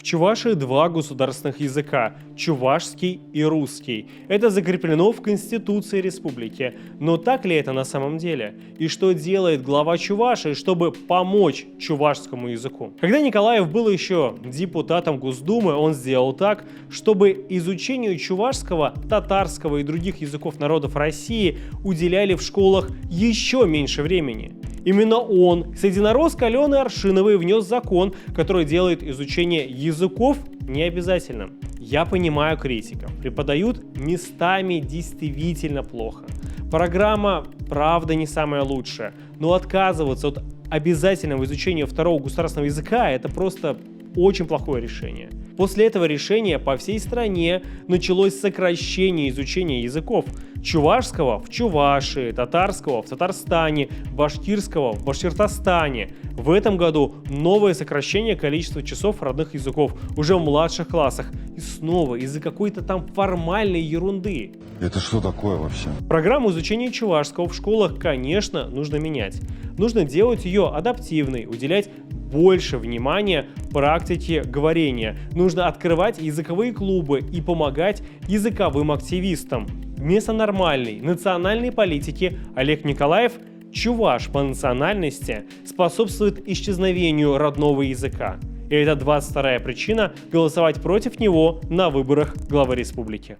В Чувашии два государственных языка – чувашский и русский. Это закреплено в Конституции республики. Но так ли это на самом деле? И что делает глава Чувашии, чтобы помочь чувашскому языку? Когда Николаев был еще депутатом Госдумы, он сделал так, чтобы изучению чувашского, татарского и других языков народов России уделяли в школах еще меньше времени. Именно он с единоросской Аленой Аршиновой внес закон, который делает изучение языков необязательным. Я понимаю критиков. Преподают местами действительно плохо. Программа, правда, не самая лучшая. Но отказываться от обязательного изучения второго государственного языка – это просто очень плохое решение. После этого решения по всей стране началось сокращение изучения языков. Чувашского в Чувашии, татарского в Татарстане, башкирского в Башкиртостане. В этом году новое сокращение количества часов родных языков уже в младших классах. И снова из-за какой-то там формальной ерунды. Это что такое вообще? Программу изучения чувашского в школах, конечно, нужно менять. Нужно делать ее адаптивной, уделять больше внимания практике говорения. Нужно открывать языковые клубы и помогать языковым активистам. Вместо нормальной национальной политики Олег Николаев, чуваш по национальности, способствует исчезновению родного языка. И это 22-я причина голосовать против него на выборах главы республики.